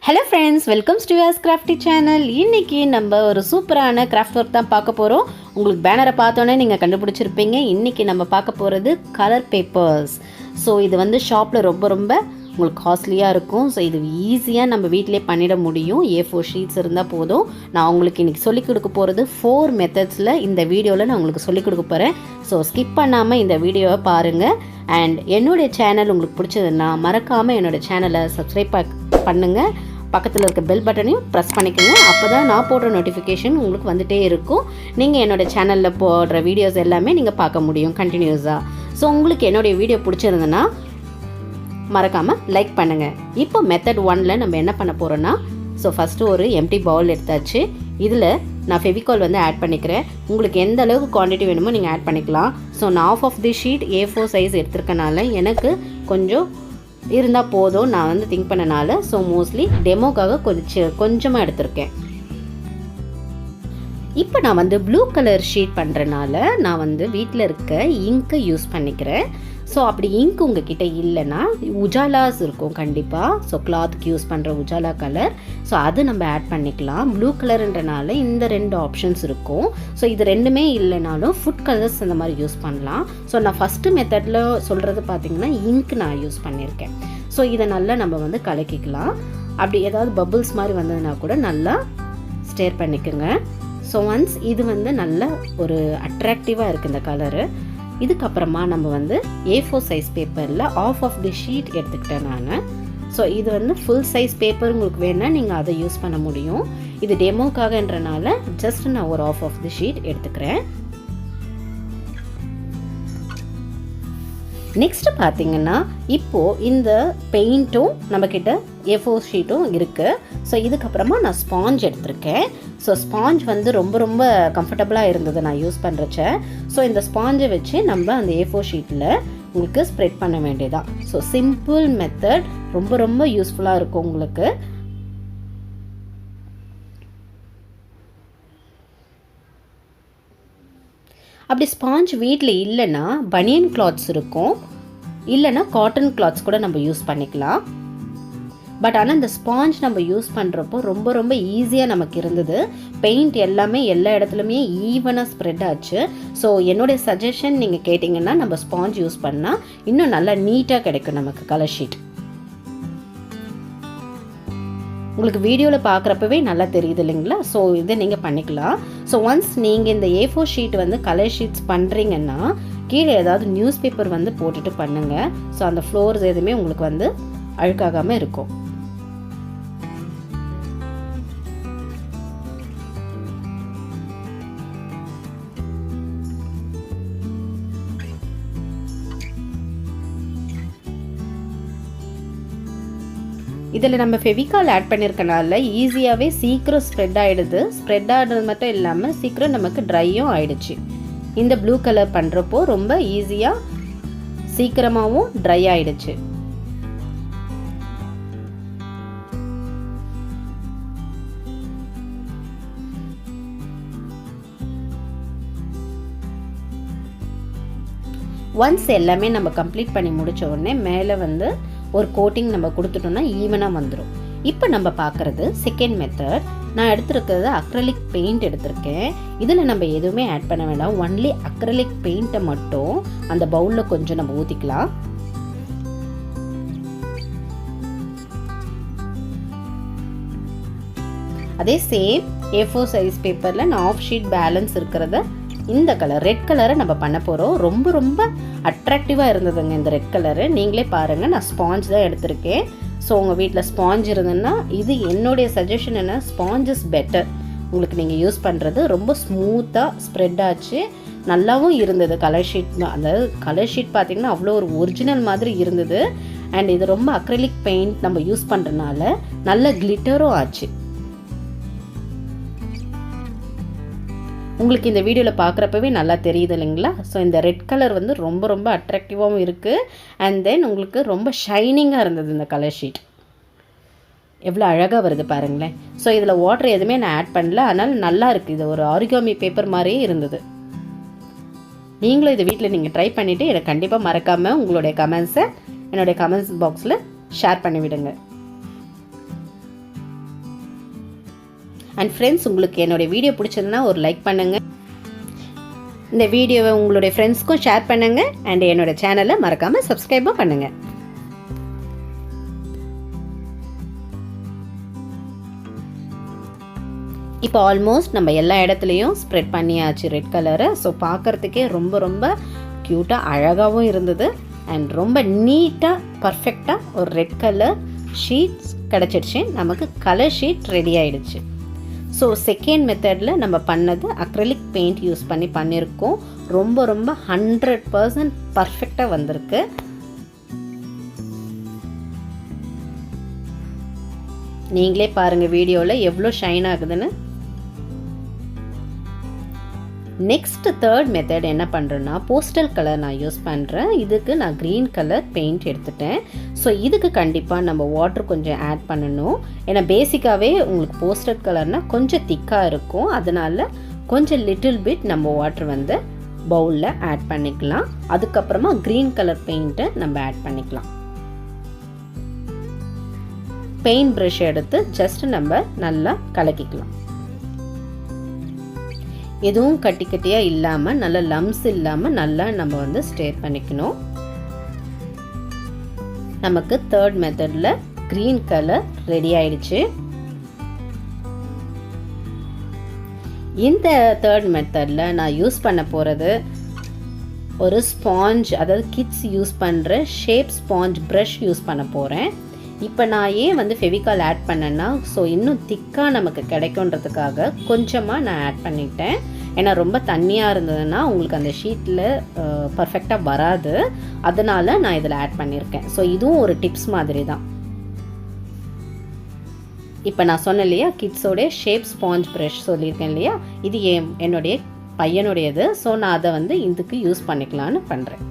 Hello friends, welcome to YUVA'S CRAFTY channel. இன்னைக்கு நம்ம ஒரு சூப்பரான கிராஃப்ட் ஒர்க் தான் பார்க்க போறோம். உங்களுக்கு பேனரை பார்த்தோன்னே நீங்க கண்டுபிடிச்சிருப்பீங்க. இன்னைக்கு நம்ம பார்க்க போறது கலர் பேப்பர்ஸ். ஸோ இது வந்து ஷாப்பில் ரொம்ப உங்களுக்கு காஸ்ட்லியாக இருக்கும். ஸோ இது ஈஸியாக நம்ம வீட்டிலே பண்ணிட முடியும். A4 ஷீட்ஸ் இருந்தால் போதும். நான் உங்களுக்கு இன்றைக்கி சொல்லிக் கொடுக்க போகிறது 4 மெத்தட்ஸில் இந்த வீடியோவில் நான் உங்களுக்கு சொல்லிக் கொடுக்க போகிறேன். ஸோ ஸ்கிப் பண்ணாமல் இந்த வீடியோவை பாருங்கள். அண்ட் என்னுடைய சேனல் உங்களுக்கு பிடிச்சதுன்னா மறக்காமல் என்னோடய சேனலை சப்ஸ்கிரைப் பண்ணுங்கள். பக்கத்தில் இருக்க பெல் பட்டனையும் ப்ரெஸ் பண்ணிக்கோங்க. அப்போ தான் நான் போடுற நோட்டிஃபிகேஷன் உங்களுக்கு வந்துகிட்டே இருக்கும். நீங்கள் என்னோடய சேனலில் போடுற வீடியோஸ் எல்லாமே நீங்கள் பார்க்க முடியும் கண்டினியூஸாக. ஸோ உங்களுக்கு என்னுடைய வீடியோ பிடிச்சிருந்ததுன்னா மறக்காமல் லைக் பண்ணுங்கள். இப்போ மெத்தட் 1ல் நம்ம என்ன பண்ண போகிறோன்னா, ஸோ ஃபஸ்ட்டு ஒரு எம்டி பவுல் எடுத்தாச்சு. இதில் நான் ஃபெவிகால் வந்து ஆட் பண்ணிக்கிறேன். உங்களுக்கு எந்த அளவுக்கு குவான்டிட்டி வேணுமோ நீங்கள் ஆட் பண்ணிக்கலாம். ஸோ நான் of the sheet A4 size எடுத்துருக்கனால எனக்கு கொஞ்சம் இருந்தால் போதும் நான் வந்து திங்க் பண்ணனால. ஸோ மோஸ்ட்லி டெமோக்காக கொஞ்சமாக எடுத்திருக்கேன். இப்போ நான் வந்து ப்ளூ கலர் ஷீட் பண்ணுறனால நான் வந்து வீட்டில் இருக்க இங்க்கை யூஸ் பண்ணிக்கிறேன். ஸோ அப்படி இங்க் உங்ககிட்ட இல்லைன்னா உஜாலாஸ் இருக்கும் கண்டிப்பாக. ஸோ கிளாத்துக்கு யூஸ் பண்ணுற உஜாலா கலர், ஸோ அது நம்ம ஆட் பண்ணிக்கலாம். ப்ளூ கலருன்றனால இந்த 2 ஆப்ஷன்ஸ் இருக்கும். ஸோ இது ரெண்டுமே இல்லைனாலும் ஃபுட் கலர்ஸ் அந்த மாதிரி யூஸ் பண்ணலாம். ஸோ நான் ஃபஸ்ட்டு மெத்தடில் சொல்கிறது பார்த்திங்கன்னா இங்க் நான் யூஸ் பண்ணியிருக்கேன். ஸோ இதை நல்லா நம்ம வந்து கலக்கிக்கலாம். அப்படி ஏதாவது பபுள்ஸ் மாதிரி வந்ததுன்னா கூட நல்லா ஸ்டேர் பண்ணிக்கோங்க. ஸோ ஒன்ஸ் இது வந்து நல்ல ஒரு அட்ராக்டிவாக இருக்குது இந்த கலரு. இதுக்கப்புறமா நம்ம வந்து A4 சைஸ் பேப்பரில் ஆஃப் தி ஷீட் எடுத்துக்கிட்டேன் நான். ஸோ இது வந்து ஃபுல் சைஸ் பேப்பர் உங்களுக்கு வேணால் நீங்கள் அதை யூஸ் பண்ண முடியும். இது டெமோக்காகன்றனால ஜஸ்ட் நான் ஒரு ஆஃப் தி ஷீட் எடுத்துக்கிறேன். நெக்ஸ்ட் பார்த்தீங்கன்னா இப்போது இந்த பெயிண்ட்டும் நம்மக்கிட்ட A4 ஷீட்டும் இருக்குது. ஸோ இதுக்கப்புறமா நான் ஸ்பாஞ்ச் எடுத்திருக்கேன். ஸோ ஸ்பாஞ்ச் வந்து ரொம்ப கம்ஃபர்டபுளாக இருந்தது நான் யூஸ் பண்ணுறச்ச. ஸோ இந்த ஸ்பாஞ்சை வச்சு நம்ம அந்த A4 ஷீட்டில் உங்களுக்கு ஸ்ப்ரெட் பண்ண வேண்டியதான். ஸோ சிம்பிள் மெத்தட், ரொம்ப யூஸ்ஃபுல்லாக இருக்கும் உங்களுக்கு. அப்படி ஸ்பாஞ்ச் வீட்டில் இல்லைன்னா பனியன் கிளாத்ஸ் இருக்கும், இல்லைன்னா காட்டன் கிளாத்ஸ் கூட நம்ம யூஸ் பண்ணிக்கலாம். பட் ஆனால் இந்த ஸ்பாஞ்ச் நம்ம யூஸ் பண்ணுறப்போ ரொம்ப ஈஸியாக நமக்கு இருந்தது. பெயிண்ட் எல்லாமே எல்லா இடத்துலையுமே ஈவனாக ஸ்ப்ரெட் ஆச்சு. ஸோ என்னுடைய சஜஷன் நீங்கள் கேட்டிங்கன்னா நம்ம ஸ்பாஞ்ச் யூஸ் பண்ணால் இன்னும் நல்லா நீட்டாக கிடைக்கும் நமக்கு கலர் ஷீட். உங்களுக்கு வீடியோவில் பார்க்குறப்பவே நல்லா தெரியுது இல்லைங்களா? ஸோ இதை நீங்கள் பண்ணிக்கலாம். ஸோ ஒன்ஸ் நீங்கள் இந்த A4 ஷீட் வந்து கலர் ஷீட்ஸ் பண்ணுறீங்கன்னா கீழே ஏதாவது நியூஸ் பேப்பர் வந்து போட்டுட்டு பண்ணுங்கள். ஸோ அந்த ஃப்ளோர்ஸ் எதுவுமே உங்களுக்கு வந்து அழுக்காகாமல் இருக்கும். இதில் நம்ம ஃபெவிகால் ஆட் பண்ணியிருக்கனால ஈஸியாகவே சீக்கிரம் ஸ்ப்ரெட் ஆகிடுது. ஸ்ப்ரெட் ஆகிடுறது மட்டும் இல்லாமல் சீக்கிரம் நமக்கு ட்ரையும் ஆகிடுச்சு. இந்த ப்ளூ கலர் பண்ணுறப்போ ரொம்ப ஈஸியாக சீக்கிரமாகவும் ட்ரை ஆகிடுச்சு. ஒன்ஸ் எல்லாமே நம்ம கம்ப்ளீட் பண்ணி முடித்த உடனே மேலே வந்து ஒரு கோட்டிங் நம்ம கொடுத்துட்டோம்னா ஈவனாக வந்துடும். இப்போ நம்ம பார்க்குறது செகண்ட் மெத்தட். நான் எடுத்துருக்கிறது அக்ரலிக் பெயிண்ட் எடுத்திருக்கேன். இதில் நம்ம எதுவுமே ஆட் பண்ண வேண்டாம். ஒன்லி அக்ரலிக் பெயிண்ட்டை மட்டும் அந்த பவுலில் கொஞ்சம் நம்ம ஊற்றிக்கலாம். அதே சேம் A4 சைஸ் பேப்பரில் நான் ஆஃப் ஷீட் பேலன்ஸ் இருக்கிறத இந்த கலர் ரெட் கலரை நம்ம பண்ண போகிறோம். ரொம்ப அட்ராக்டிவாக இருந்ததுங்க இந்த ரெட் கலரு. நீங்களே பாருங்கள், நான் ஸ்பாஞ்ச் தான் எடுத்திருக்கேன். ஸோ உங்கள் வீட்டில் ஸ்பாஞ்ச் இருந்ததுன்னா இது என்னுடைய சஜஷன் என்ன, ஸ்பாஞ்ச் இஸ் பெட்டர். உங்களுக்கு நீங்கள் யூஸ் பண்ணுறது ரொம்ப ஸ்மூத்தாக ஸ்ப்ரெட் ஆச்சு, நல்லாவும் இருந்தது கலர் ஷீட். அதாவது கலர் ஷீட் பார்த்திங்கன்னா அவ்வளோ ஒரு ஒரிஜினல் மாதிரி இருந்தது. அண்ட் இது ரொம்ப அக்ரிலிக் பெயிண்ட் நம்ம யூஸ் பண்ணுறதுனால நல்ல கிளிட்டரும் ஆச்சு. உங்களுக்கு இந்த வீடியோவில் பார்க்குறப்பவே நல்லா தெரியுது இல்லைங்களா? ஸோ இந்த ரெட் கலர் வந்து ரொம்ப அட்ராக்டிவாகவும் இருக்குது. அண்ட் தென் உங்களுக்கு ரொம்ப ஷைனிங்காக இருந்தது இந்த கலர் ஷீட். எவ்வளோ அழகாக வருது பாருங்களேன். ஸோ இதில் வாட்டர் எதுவுமே நான் ஆட் பண்ணல, அதனால் நல்லா இருக்குது. இது ஒரு ஆரிகாமி பேப்பர் மாதிரியே இருந்தது. நீங்களும் இது வீட்டில் நீங்கள் ட்ரை பண்ணிவிட்டு எனக்கு கண்டிப்பாக மறக்காமல் உங்களுடைய கமெண்ட்ஸை என்னுடைய கமெண்ட்ஸ் பாக்ஸில் ஷேர் பண்ணிவிடுங்க. அண்ட் ஃப்ரெண்ட்ஸ், உங்களுக்கு என்னோடய வீடியோ பிடிச்சதுன்னா ஒரு லைக் பண்ணுங்கள். இந்த வீடியோவை உங்களுடைய ஃப்ரெண்ட்ஸ்க்கும் ஷேர் பண்ணுங்கள். அண்ட் என்னோடய சேனலை மறக்காமல் சப்ஸ்கிரைபும் பண்ணுங்கள். இப்போ ஆல்மோஸ்ட் நம்ம எல்லா இடத்துலையும் ஸ்ப்ரெட் பண்ணியாச்சு ரெட் கலரை. ஸோ பார்க்குறதுக்கே ரொம்ப ரொம்ப க்யூட்டாக அழகாகவும் இருந்தது. அண்ட் ரொம்ப நீட்டாக பர்ஃபெக்டாக ஒரு ரெட் கலர் ஷீட்ஸ் கிடச்சிடுச்சு. நமக்கு கலர் ஷீட் ரெடி ஆகிடுச்சு. ஸோ செகண்ட் மெத்தடில் நம்ம பண்ணது அக்ரிலிக் பெயிண்ட் யூஸ் பண்ணி பண்ணியிருக்கோம். ரொம்ப ரொம்ப 100% பர்ஃபெக்டாக வந்திருக்கு. நீங்களே பாருங்கள் வீடியோவில் எவ்வளோ ஷைன் ஆகுதுன்னு. நெக்ஸ்ட் தேர்ட் மெத்தட் என்ன பண்ணுறேன்னா, போஸ்டல் கலர் நான் யூஸ் பண்ணுறேன். இதுக்கு நான் க்ரீன் கலர் பெயிண்ட் எடுத்துட்டேன். ஸோ இதுக்கு கண்டிப்பாக நம்ம வாட்டர் கொஞ்சம் ஆட் பண்ணணும். ஏன்னா பேசிக்காகவே உங்களுக்கு போஸ்டல் கலர்னால் கொஞ்சம் திக்காக இருக்கும். அதனால் கொஞ்சம் லிட்டில் பிட் நம்ம வாட்டர் வந்து பவுலில் ஆட் பண்ணிக்கலாம். அதுக்கப்புறமா க்ரீன் கலர் பெயிண்ட்டை நம்ம ஆட் பண்ணிக்கலாம். பெயிண்ட் ப்ரஷ் எடுத்து ஜஸ்ட் நம்ம நல்லா கலக்கிக்கலாம். எதுவும் கட்டி கட்டியாக இல்லாமல், நல்ல லம்ஸ் இல்லாமல் நல்லா நம்ம வந்து ஸ்டேர் பண்ணிக்கணும். நமக்கு தேர்ட் மெத்தடில் க்ரீன் கலர் ரெடி ஆயிடுச்சு. இந்த தேர்ட் மெத்தடில் நான் யூஸ் பண்ண போகிறது ஒரு ஸ்பாஞ்ச், அதாவது கிட்ஸ் யூஸ் பண்ணுற ஷேப் ஸ்பாஞ்ச் ப்ரஷ் யூஸ் பண்ண போகிறேன். இப்போ நான் ஏன் வந்து ஃபெவிகால் ஆட் பண்ணேன்னா, ஸோ இன்னும் திக்காக நமக்கு கிடைக்குன்றதுக்காக கொஞ்சமாக நான் ஆட் பண்ணிட்டேன். ஏன்னா ரொம்ப தண்ணியாக இருந்ததுன்னா உங்களுக்கு அந்த ஷீட்டில் பர்ஃபெக்டாக வராது. அதனால் நான் இதில் ஆட் பண்ணியிருக்கேன். ஸோ இதுவும் ஒரு டிப்ஸ் மாதிரி தான். இப்போ நான் சொன்னேன் இல்லையா, கிட்ஸோடைய ஷேப் ஸ்பாஞ்ச் ப்ரஷ் சொல்லியிருக்கேன் இல்லையா, இது என்னுடைய பையனுடையது. ஸோ நான் அதை வந்து இதுக்கு யூஸ் பண்ணிக்கலான்னு பண்ணுறேன்.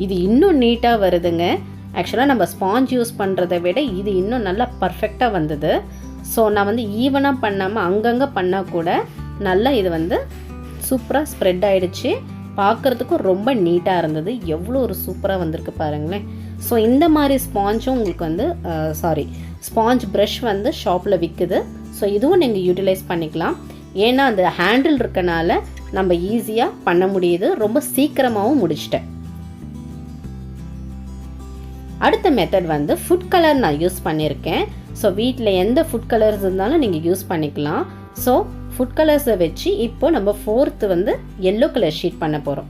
இது இன்னும் நீட்டாக வருதுங்க. ஆக்சுவலாக நம்ம ஸ்பாஞ்ச் யூஸ் பண்ணுறதை விட இது இன்னும் நல்லா பர்ஃபெக்டாக வந்தது. ஸோ நான் வந்து ஈவனாக பண்ணாமல் அங்கங்கே பண்ணால் கூட நல்லா இது வந்து சூப்பராக ஸ்ப்ரெட் ஆகிடுச்சு. பார்க்குறதுக்கும் ரொம்ப நீட்டாக இருந்தது. எவ்வளோ ஒரு சூப்பராக வந்திருக்கு பாருங்களேன். ஸோ இந்த மாதிரி ஸ்பாஞ்சும் உங்களுக்கு வந்து ஸ்பாஞ்ச் ப்ரஷ் வந்து ஷாப்பில் விற்குது. ஸோ இதுவும் நீங்கள் யூட்டிலைஸ் பண்ணிக்கலாம். ஏன்னா அந்த ஹேண்டில் இருக்கனால நம்ம ஈஸியாக பண்ண முடியுது. ரொம்ப சீக்கிரமாகவும் முடிச்சிட்டேன். அடுத்த மெத்தட் வந்து ஃபுட் கலர் நான் யூஸ் பண்ணியிருக்கேன். ஸோ வீட்டில் எந்த ஃபுட் கலர்ஸ் இருந்தாலும் நீங்கள் யூஸ் பண்ணிக்கலாம். ஸோ ஃபுட் கலர்ஸை வச்சு இப்போ நம்ம ஃபோர்த்து வந்து எல்லோ கலர் ஷீட் பண்ண போகிறோம்.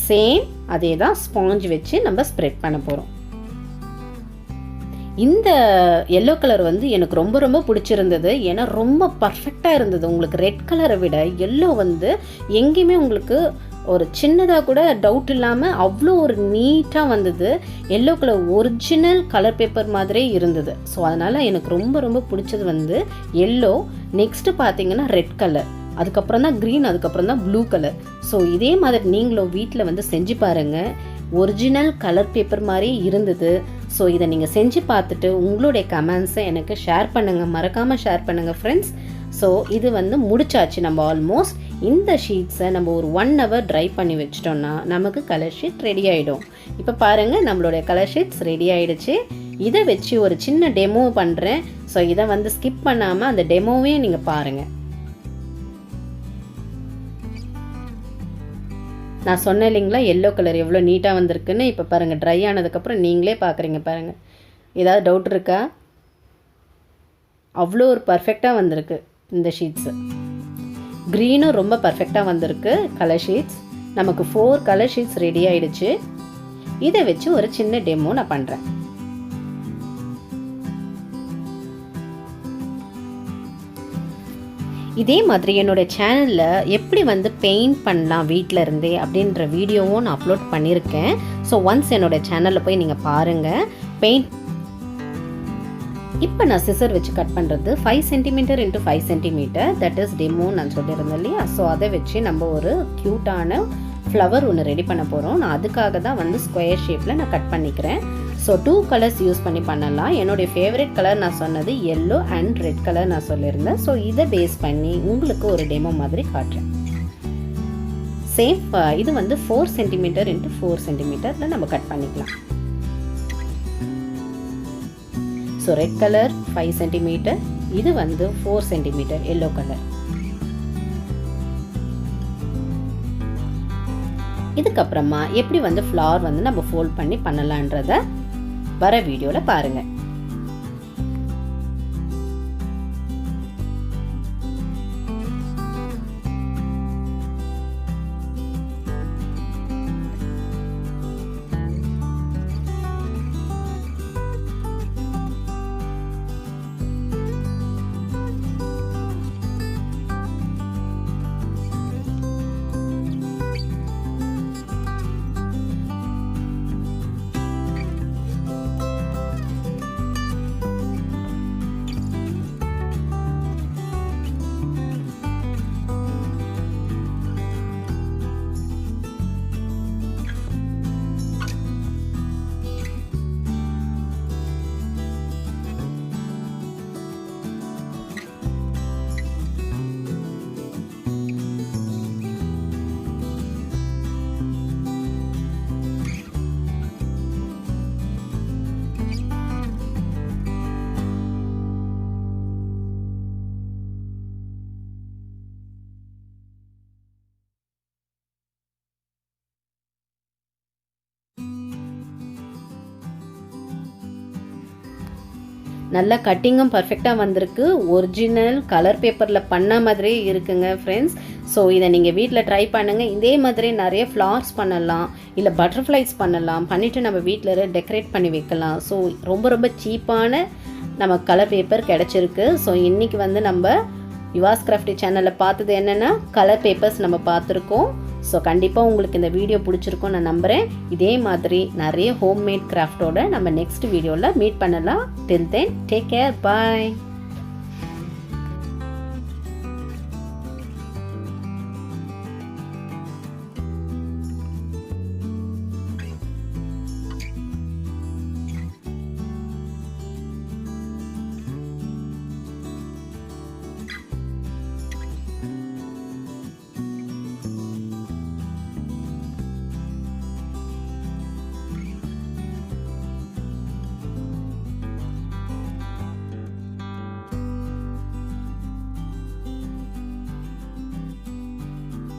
சேம் அதே தான் ஸ்பாஞ்ச் வச்சு நம்ம ஸ்ப்ரெட் பண்ண போகிறோம். இந்த எல்லோ கலர் வந்து எனக்கு ரொம்ப ரொம்ப பிடிச்சிருந்தது. ஏன்னா ரொம்ப பர்ஃபெக்டாக இருந்தது. உங்களுக்கு ரெட் கலரை விட எல்லோ வந்து எங்கேயுமே உங்களுக்கு ஒரு சின்னதாக கூட டவுட் இல்லாமல் அவ்வளோ ஒரு நீட்டாக வந்தது. Yellow colour original colour paper மாதிரியே இருந்தது. ஸோ அதனால் எனக்கு ரொம்ப ரொம்ப பிடிச்சது வந்து எல்லோ. நெக்ஸ்ட்டு பார்த்தீங்கன்னா ரெட் கலர், அதுக்கப்புறம் தான் க்ரீன், அதுக்கப்புறம் தான் ப்ளூ கலர். ஸோ இதே மாதிரி நீங்களும் வீட்டில் வந்து செஞ்சு பாருங்கள். ஒரிஜினல் கலர் பேப்பர் மாதிரியே இருந்தது. ஸோ இதை நீங்கள் செஞ்சு பார்த்துட்டு உங்களுடைய கமெண்ட்ஸை எனக்கு ஷேர் பண்ணுங்கள். மறக்காமல் ஷேர் பண்ணுங்கள் ஃப்ரெண்ட்ஸ். ஸோ இது வந்து முடிச்சாச்சு. நம்ம ஆல்மோஸ்ட் இந்த ஷீட்ஸை நம்ம ஒரு 1 hour ட்ரை பண்ணி வச்சிட்டோம்னா நமக்கு கலர் ஷீட் ரெடி ஆகிடும். இப்போ பாருங்கள், நம்மளுடைய கலர் ஷீட்ஸ் ரெடி ஆகிடுச்சு. இதை வச்சு ஒரு சின்ன டெமோ பண்ணுறேன். ஸோ இதை வந்து ஸ்கிப் பண்ணாமல் அந்த டெமோவையும் நீங்கள் பாருங்கள். நான் சொன்னேன் இல்லைங்களா எல்லோ கலர் எவ்வளோ நீட்டாக வந்திருக்குன்னு. இப்போ பாருங்கள், ட்ரை ஆனதுக்கப்புறம் நீங்களே பார்க்குறீங்க பாருங்கள். ஏதாவது டவுட் இருக்கா? அவ்வளோ ஒரு பர்ஃபெக்டாக வந்திருக்கு இந்த ஷீட்ஸு. க்ரீனும் ரொம்ப பர்ஃபெக்டாக வந்திருக்கு கலர் ஷீட்ஸ். நமக்கு 4 கலர் ஷீட்ஸ் ரெடி ஆகிடுச்சு. இதை வச்சு ஒரு சின்ன டெமோ நான் பண்ணுறேன். இதே மாதிரி என்னோடய சேனலில் எப்படி வந்து பெயிண்ட் பண்ணலாம் வீட்டில் இருந்தே அப்படின்ற வீடியோவும் நான் அப்லோட் பண்ணியிருக்கேன். ஸோ ஒன்ஸ் என்னோடய சேனலில் போய் நீங்கள் பாருங்கள். பெயிண்ட் இப்போ நான் சிசர் வச்சு கட் பண்ணுறது 5 cm x 5 cm, that is demo நான் சொல்லியிருந்தேன் இல்லையா. ஸோ அதை வச்சு நம்ம ஒரு க்யூட்டான ஃப்ளவர் ஒன்று ரெடி பண்ண போகிறோம். நான் அதுக்காக தான் வந்து ஸ்கொயர் ஷேப்பில் நான் கட் பண்ணிக்கிறேன். ஸோ 2 கலர்ஸ் யூஸ் பண்ணி பண்ணலாம். என்னுடைய ஃபேவரட் கலர் நான் சொன்னது எல்லோ அண்ட் ரெட் கலர் நான் சொல்லியிருந்தேன். ஸோ இதை பேஸ் பண்ணி உங்களுக்கு ஒரு டெமோ மாதிரி காட்டுறேன். சேம் இது வந்து 4 cm x 4 cm நம்ம கட் பண்ணிக்கலாம். ஸோ ரெட் கலர் 5 cm, இது வந்து 4 சென்டிமீட்டர் எல்லோ கலர். இதுக்கப்புறமா எப்படி வந்து ஃப்ளவர் வந்து நம்ம ஃபோல்ட் பண்ணி பண்ணலான்றத வர வீடியோவில் பாருங்கள். நல்ல கட்டிங்கும் பர்ஃபெக்டாக வந்திருக்கு. ஒரிஜினல் கலர் பேப்பரில் பண்ண மாதிரியே இருக்குங்க ஃப்ரெண்ட்ஸ். ஸோ இதை நீங்கள் வீட்டில் ட்ரை பண்ணுங்கள். இதே மாதிரி நிறைய ஃப்ளார்ஸ் பண்ணலாம், இல்லை பட்டர்ஃப்ளைஸ் பண்ணலாம். பண்ணிவிட்டு நம்ம வீட்டில் டெக்கரேட் பண்ணி வைக்கலாம். ஸோ ரொம்ப சீப்பான நம்ம கலர் பேப்பர் கிடச்சிருக்கு. ஸோ இன்றைக்கி வந்து நம்ம யுவாஸ் கிராஃப்டி சேனலில் பார்த்தது என்னென்னா கலர் பேப்பர்ஸ் நம்ம பார்த்துருக்கோம். ஸோ கண்டிப்பாக உங்களுக்கு இந்த வீடியோ பிடிச்சிருக்கும் நான் நம்புகிறேன். இதே மாதிரி நிறைய ஹோம்மேட் கிராஃப்டோட நம்ம நெக்ஸ்ட் வீடியோவில் மீட் பண்ணலாம். டில் தென் டேக் கேர், பாய்.